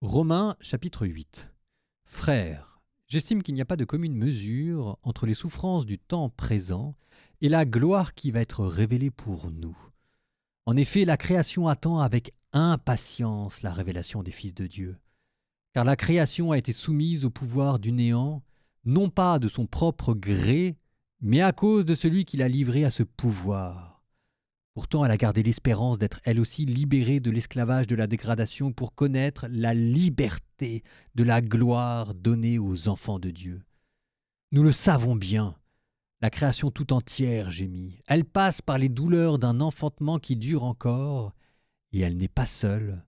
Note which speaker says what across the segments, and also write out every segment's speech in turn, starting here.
Speaker 1: Romains chapitre 8. Frères, j'estime qu'il n'y a pas de commune mesure entre les souffrances du temps présent et la gloire qui va être révélée pour nous. En effet, la création attend avec impatience la révélation des fils de Dieu. Car la création a été soumise au pouvoir du néant, non pas de son propre gré, mais à cause de celui qui l'a livrée à ce pouvoir. Pourtant, elle a gardé l'espérance d'être elle aussi libérée de l'esclavage de la dégradation pour connaître la liberté de la gloire donnée aux enfants de Dieu. Nous le savons bien, la création tout entière gémit. Elle passe par les douleurs d'un enfantement qui dure encore, et elle n'est pas seule.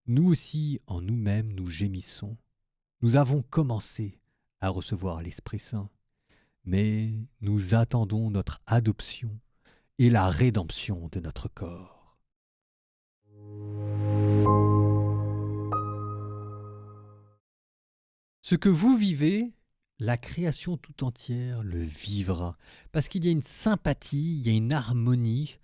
Speaker 1: Nous aussi, en nous-mêmes, nous gémissons. Nous avons commencé à recevoir l'Esprit Saint, mais nous attendons notre adoption et la rédemption de notre corps. Ce que vous vivez, la création tout entière le vivra, parce qu'il y a une sympathie, il y a une harmonie,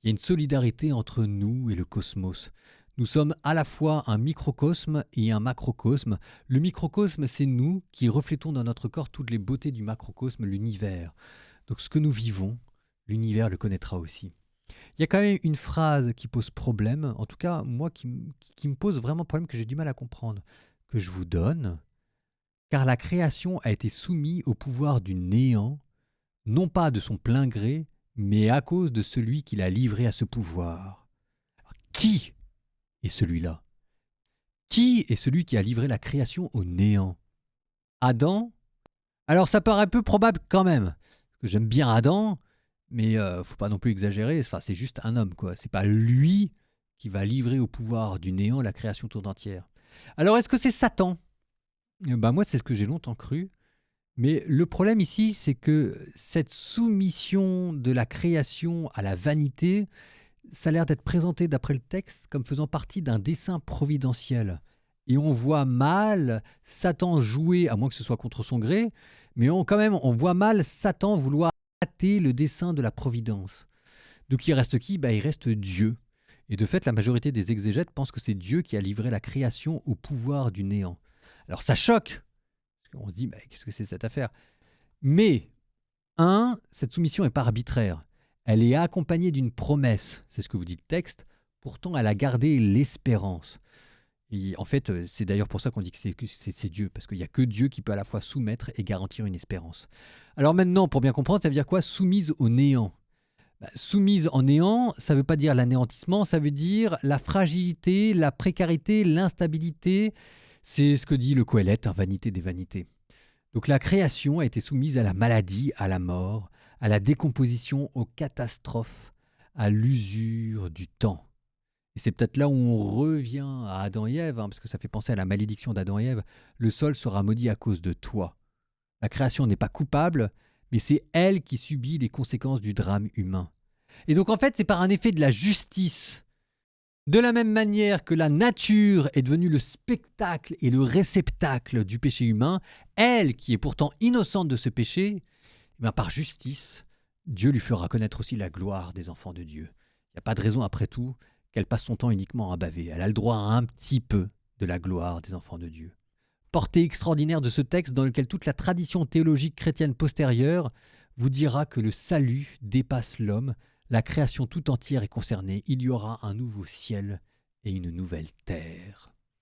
Speaker 1: il y a une solidarité entre nous et le cosmos. Nous sommes à la fois un microcosme et un macrocosme. Le microcosme, c'est nous qui reflétons dans notre corps toutes les beautés du macrocosme, l'univers. Donc ce que nous vivons, l'univers le connaîtra aussi. Il y a quand même une phrase qui pose problème, en tout cas moi qui me pose vraiment problème, que j'ai du mal à comprendre, que je vous donne, car la création a été soumise au pouvoir du néant, non pas de son plein gré, mais à cause de celui qui l'a livré à ce pouvoir. Qui est celui-là? Qui est celui qui a livré la création au néant? Adam? Alors ça paraît peu probable quand même, parce que j'aime bien Adam, mais faut pas non plus exagérer, enfin, c'est juste un homme, quoi. C'est pas lui qui va livrer au pouvoir du néant la création tout entière. Alors est-ce que c'est Satan? Moi, c'est ce que j'ai longtemps cru. Mais le problème ici, c'est que cette soumission de la création à la vanité, ça a l'air d'être présenté d'après le texte comme faisant partie d'un dessein providentiel. Et on voit mal Satan jouer, à moins que ce soit contre son gré, mais quand même, on voit mal Satan vouloir hâter le dessein de la providence. Donc il reste qui? Il reste Dieu. Et de fait, la majorité des exégètes pensent que c'est Dieu qui a livré la création au pouvoir du néant. Alors ça choque, parce qu'on se dit, qu'est-ce que c'est cette affaire? Mais, cette soumission n'est pas arbitraire. Elle est accompagnée d'une promesse, c'est ce que vous dit le texte, pourtant elle a gardé l'espérance. Et en fait, c'est d'ailleurs pour ça qu'on dit que c'est Dieu, parce qu'il n'y a que Dieu qui peut à la fois soumettre et garantir une espérance. Alors maintenant, pour bien comprendre, ça veut dire quoi? Soumise au néant. Soumise en néant, ça ne veut pas dire l'anéantissement, ça veut dire la fragilité, la précarité, l'instabilité. C'est ce que dit le Qoélette, Vanité des vanités. Donc la création a été soumise à la maladie, à la mort, à la décomposition, aux catastrophes, à l'usure du temps. Et c'est peut-être là où on revient à Adam et Ève, parce que ça fait penser à la malédiction d'Adam et Ève. Le sol sera maudit à cause de toi. La création n'est pas coupable, mais c'est elle qui subit les conséquences du drame humain. Et donc en fait, c'est par un effet de la justice. De la même manière que la nature est devenue le spectacle et le réceptacle du péché humain, elle, qui est pourtant innocente de ce péché, par justice, Dieu lui fera connaître aussi la gloire des enfants de Dieu. Il n'y a pas de raison, après tout, qu'elle passe son temps uniquement à baver. Elle a le droit à un petit peu de la gloire des enfants de Dieu. Portée extraordinaire de ce texte dans lequel toute la tradition théologique chrétienne postérieure vous dira que le salut dépasse l'homme, la création tout entière est concernée, il y aura un nouveau ciel et une nouvelle terre.